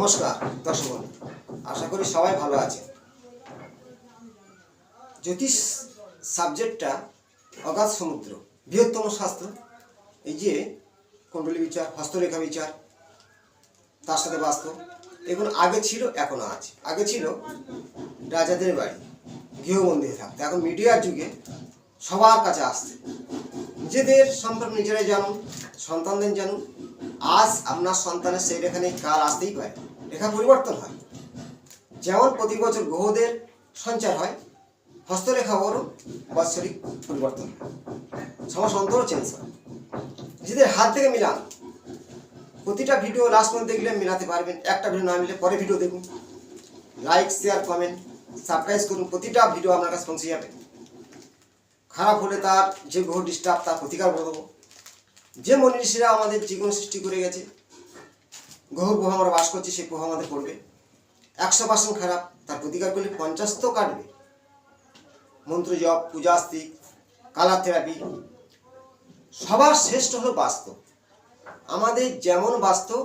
নমস্কার দর্শক বন্ধু, আশা করি সবাই ভালো আছেন। জ্যোতিষ সাবজেক্টটা অগাধ সমুদ্র, বৃহত্তম শাস্ত্র। এই যে কুণ্ডলী বিচার, হস্তরেখা বিচার, তার সাথে বাস্তব, এগুলো আগে ছিল, এখনো আছে। আগে ছিল রাজাদের বাড়ি, গৃহবন্দী হয়ে থাকতো। এখন মিডিয়ার যুগে সবার কাছে আসছে। নিজেদের সম্পর্কে নিজেরাই জানুন, সন্তানদের জানুন। আজ আপনার সন্তানের সেই রেখা নেই, কাল আসতেই পারে। রেখা পরিবর্তন হয়। যেমন প্রতি বছর গ্রহদের সঞ্চার হয়, হস্তরেখাও বাৎসরিক পরিবর্তন হয়, সমস্ত অন্তরও চেঞ্জ হয়। নিজেদের হাত থেকে মিলান। প্রতিটা ভিডিও লাস্ট পর্যন্ত দেখলে মিলাতে পারবেন। একটা ভিডিও না মিলে পরে ভিডিও দেখুন। লাইক, শেয়ার, কমেন্ট, সাবস্ক্রাইব করুন। প্রতিটা ভিডিও আপনার কাছে পৌঁছে যাবে। খারাপ হলে তার যে গ্রহ ডিস্টার্ব, তার প্রতিকার বলে দেবো। যে মনি ঋষিরা আমাদের জীবন সৃষ্টি করে গেছে, গ্রহ আমরা বাস করছি, সেই প্রভাব আমাদের পড়বে। 100% খারাপ, তার প্রতিকার করলে 50 তো কাটবে। মন্ত্র জপ, পূজাস্তিক, কালার থেরাপি, সবার শ্রেষ্ঠ হলো বাস্তব। আমাদের যেমন বাস্তব,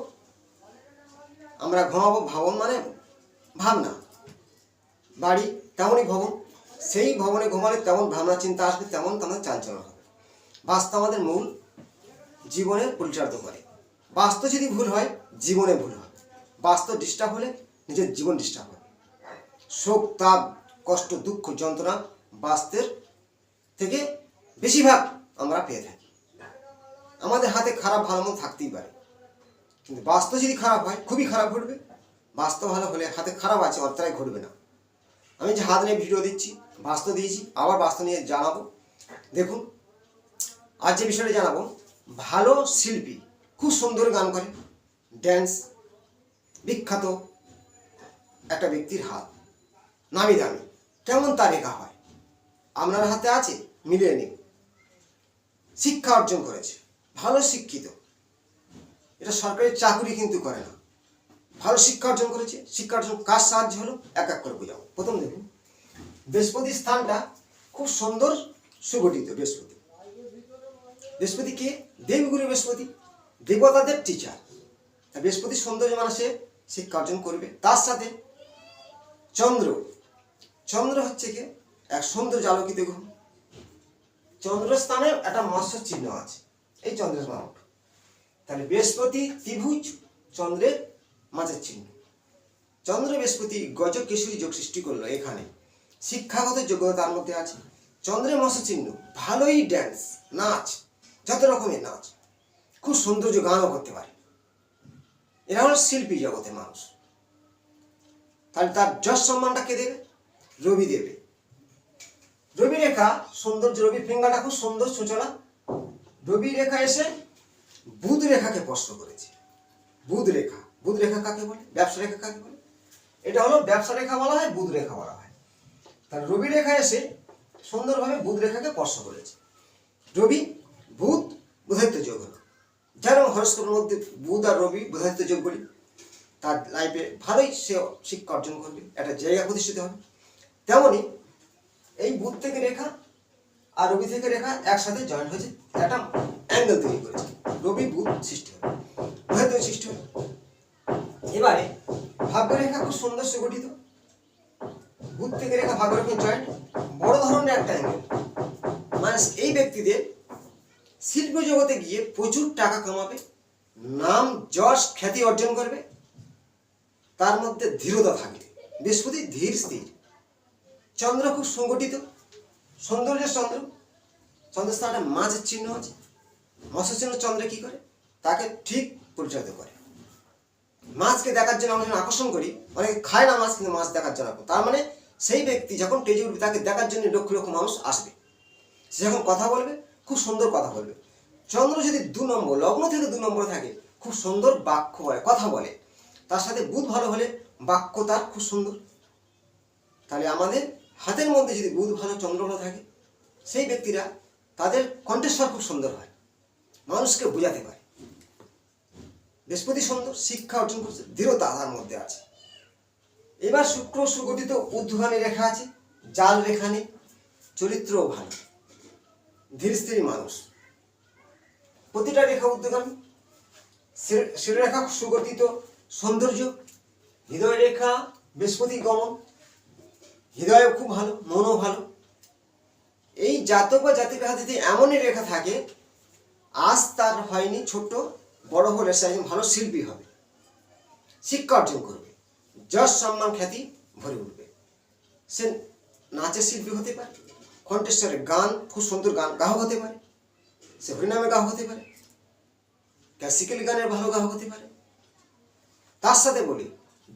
আমরা ঘুমাবো, ভাবন মানে ভাবনা, বাড়ি তেমনই ভবন। সেই ভবনে ঘুমালে তেমন ভাবনা চিন্তা আসবে, তেমন আমাদের চাঞ্চল্য হবে। বাস্তব আমাদের মূল জীবনে পরিচালিত করে। বাস্তব যদি ভুল হয়, জীবনে ভুল হয়। বাস্তব ডিস্টার্ব হলে নিজের জীবন ডিস্টার্ব হবে। শোক, তাপ, কষ্ট, দুঃখ, যন্ত্রণা বাস্তের থেকে বেশিরভাগ আমরা পেয়ে থাকি। আমাদের হাতে খারাপ ভালো মন থাকতেই পারে, কিন্তু বাস্তব যদি খারাপ হয়, খুবই খারাপ ঘটবে। বাস্তব ভালো হলে হাতে খারাপ আছে, অতটাই ঘটবে না। আমি যে হাত নিয়ে ভিডিও দিচ্ছি, বাস্তব দিয়েছি, আবার বাস্তব নিয়ে জানাবো। দেখুন, আজ যে বিষয়টা জানাবো, ভালো শিল্পী, খুব সুন্দর গান করে, ড্যান্স, বিখ্যাত একটা ব্যক্তির হাত, নামি দামি, কেমন তার রেখা হয় আপনার হাতে আছে, মিলিয়ে নিন। শিক্ষা অর্জন করেছে, ভালো শিক্ষিত, এটা সরকারি চাকুরি কিন্তু করে না, ভালো শিক্ষা অর্জন করেছে। শিক্ষা অর্জন কার সাহায্য হলো, এক এক করে বোঝাবো। প্রথম দেখুন, বৃহস্পতি স্থানটা খুব সুন্দর সুগঠিত। বৃহস্পতি, বৃহস্পতি কে? দেবগুরু বৃহস্পতি, দেবতাদের টিচার। বৃহস্পতি সৌন্দর্য মানুষে শিক্ষা অর্জন করবে। তার সাথে চন্দ্র, চন্দ্র হচ্ছে কি এক সৌন্দর্য আলোকিত গ্রহ। চন্দ্র স্থানে একটা মৎস্য চিহ্ন আছে, এই চন্দ্রের নাম। তাহলে বৃহস্পতি ত্রিভুজ, চন্দ্রের মাঝের চিহ্ন। চন্দ্র বৃহস্পতি গজক কেশরী যোগ সৃষ্টি করলো। এখানে শিক্ষাগত যোগ্যতা তার মধ্যে আছে। চন্দ্রের মৎস্য চিহ্ন, ভালোই ড্যান্স, নাচ, যত রকমের নাচ, খুব সৌন্দর্য গানও করতে পারে। এরা হল শিল্পী জগতের মানুষ। তাহলে তার যশ সম্মানটা কে দেবে? রবি দেবে। রবি রেখা সৌন্দর্য, রবি ফিঙ্গারটা খুব সুন্দর সূচনা। রবি রেখা এসে বুধ রেখাকে স্পর্শ করেছে। বুধ রেখা, বুধ রেখা কাকে বলে? ব্যবসা রেখা কাকে বলে? এটা হলো ব্যবসা রেখা বলা হয়, বুধ রেখা বলা হয়। তার রবি রেখা এসে সুন্দরভাবে বুধ রেখাকে স্পর্শ করেছে। রবি বুধ বুধায়িত্ব যোগ হলো। যেন হরস্কোপের মধ্যে বুধ আর রবি বুধায়িত্ব যোগ বলি, তার লাইফে ভালোই সে শিক্ষা অর্জন করবে, একটা জায়গা প্রতিষ্ঠিত হবে। তেমনি এই বুধ থেকে রেখা আর রবি থেকে রেখা একসাথে জয়েন্ট হয়েছে, একটা অ্যাঙ্গেল তৈরি করেছে। রবি বুধ সৃষ্টি হবে, বুধায়িত্ব সৃষ্টি হবে। এবারে ভাগ্যরেখা খুব সুন্দর সুগঠিত। বুধ থেকে রেখা ভাগ্যরেখা জয়েন্ট, বড় ধরনের একটা অ্যাঙ্গেল। মানে এই ব্যক্তিদের শিল্প জগতে গিয়ে প্রচুর টাকা কামাবে, নাম যশ খ্যাতি অর্জন করবে। তার মধ্যে ধীরতা থাকবে। বৃহস্পতি ধীর স্থির। চন্দ্র খুব সংগঠিত, সৌন্দর্যের চন্দ্র। চন্দ্রস্থানটা মাছের চিহ্ন আছে। মৎস্য চিহ্ন চন্দ্রে কি করে? তাকে ঠিক পরিচালিত করে। মাছকে দেখার জন্য আমরা যখন আকর্ষণ করি, অনেকে খায় না মাছ, কিন্তু মাছ দেখার জন্য। তার মানে সেই ব্যক্তি যখন টেজে উঠবে, তাকে দেখার জন্য লক্ষ লক্ষ মানুষ আসবে। সে যখন কথা বলবে, খুব সুন্দর কথা বলবে। চন্দ্র যদি 2 নম্বর, লগ্ন থেকে 2 নম্বরে থাকে, খুব সুন্দর বাক্য বলে, কথা বলে। তার সাথে বুধ ভালো হলে বাক্য তার খুব সুন্দর। তাহলে আমাদের হাতের মধ্যে যদি বুধ ভালো, চন্দ্র ভালো থাকে, সেই ব্যক্তিরা তাদের কণ্ঠস্বর খুব সুন্দর হয়, মানুষকে বোঝাতে পারে। বৃহস্পতি সুন্দর, শিক্ষা অর্জন করছে, দৃঢ়তা তার মধ্যে আছে। এবার শুক্র সুগঠিত, ঊর্ধ্বগামী রেখা আছে, জাল রেখা নেই, চরিত্রও ভালো, ধীর স্থির মানুষ। প্রতিটা রেখা ঊর্ধ্বগামী, শিরোরেখা সুগঠিত, সৌন্দর্য, হৃদয় রেখা বৃহস্পতি গমন, হৃদয়ও খুব ভালো, মনও ভালো। এই জাতক বা জাতিকা যদি এমনই রেখা থাকে, আজ তার হয়নি ছোট, বড় হলে সে একজন ভালো শিল্পী হবে, শিক্ষা অর্জন করবে, যশ সম্মান খ্যাতি ভরে উঠবে। সে নাচের শিল্পী হতে পারে, কণ্ঠস্বরে গান, খুব সুন্দর গান গায়ক হতে পারে, সে হরিনামে গায়ক হতে পারে, ক্লাসিক্যাল গানের ভালো গায়ক হতে পারে। তার সাথে বলি,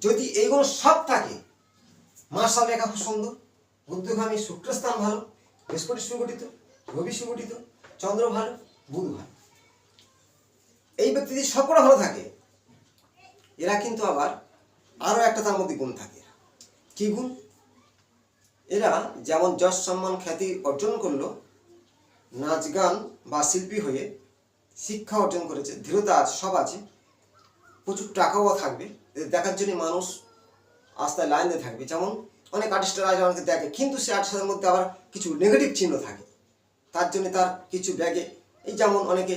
যদি এইগুলো সব থাকে, মার্শাল রেখা খুব সুন্দর, বুদ্ধগামী, শুক্রস্থান ভালো, বৃহস্পতি সুগঠিত, রবি সুগঠিত, চন্দ্র ভালো, বুধ ভালো, এই ব্যক্তি যদি সবকটা ভালো থাকে, এরা কিন্তু আবার আরও একটা তার মধ্যে গুণ থাকে। কি গুণ? এরা যেমন যশ সম্মান খ্যাতি অর্জন করলো, নাচ গান বা শিল্পী হয়ে শিক্ষা অর্জন করেছে, দৃঢ়তা আছে, সব আছে, প্রচুর টাকাও থাকবে, দেখার জন্য মানুষ আস্তায় লাইন দিয়ে থাকবে। যেমন অনেক আর্টিস্টরা আজ অনেকে দেখে, কিন্তু সে আর্টিস্টের মধ্যে আবার কিছু নেগেটিভ চিহ্ন থাকে, তার জন্য তার কিছু ব্যাগে, এই যেমন অনেকে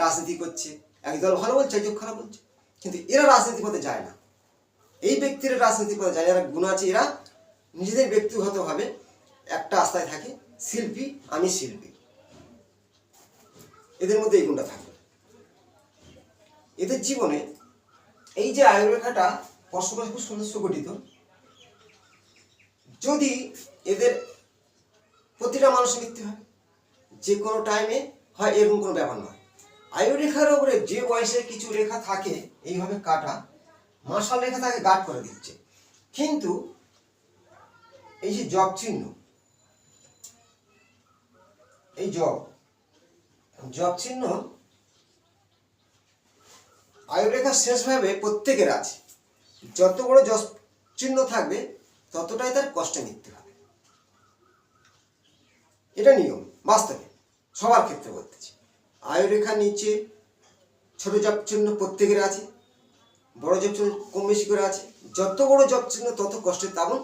রাজনীতি করছে, একদল ভালো বলছে, একদল খারাপ বলছে, কিন্তু এরা রাজনীতি পথে যায় না। এই ব্যক্তিরা রাজনীতি পথে যায়, এরা গুণ আছে, এরা নিজেদের ব্যক্তিগতভাবে একটা আস্থায় থাকে, শিল্পী, আমি শিল্পী, এদের মধ্যে এই গুণটা থাকে। এদের জীবনে এই যে আয়ুর্রেখাটা পরস্পর খুব সুন্দর সুগঠিত, যদি এদের প্রতিটা মানুষের মৃত্যু হয়, যে কোনো টাইমে হয়, এরকম কোনো ব্যাপার নয়। আয়ুর্রেখার উপরে যে বয়সে কিছু রেখা থাকে এইভাবে কাটা, মার্শাল রেখা তাকে গার্ড করে দিচ্ছে। কিন্তু এই যে জব চিহ্ন, এই জব চিহ্ন আয়ুর্রেখা শেষভাবে প্রত্যেকের আছে। যত বড় জব চিহ্ন থাকবে, ততটাই তার কষ্টে মৃত্যু হবে। এটা নিয়ম, বাস্তবে সবার ক্ষেত্রে বলতেছি। আয়ুর্রেখার নিচে ছোট জব চিহ্ন প্রত্যেকের আছে, বড় জব চিহ্ন কম বেশি করে আছে। যত বড় জব চিহ্ন তত কষ্টের, তেমন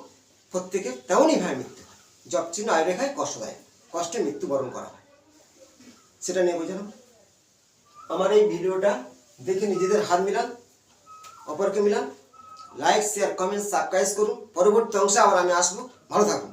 প্রত্যেকের তেমনই ভাবে মৃত্যু হয়। জব চিহ্ন আয়ুর্রেখায় কষ্টদায়ক, কষ্টে মৃত্যুবরণ করা হয়, সেটা নিয়ে বোঝালাম। আমার এই ভিডিওটা দেখে নিজেদের হাত মিলান, অপরকে Milan, like share comment subscribe করুন। পরবর্তী অংশে আবার আমি আসবো। ভালো থাকুন।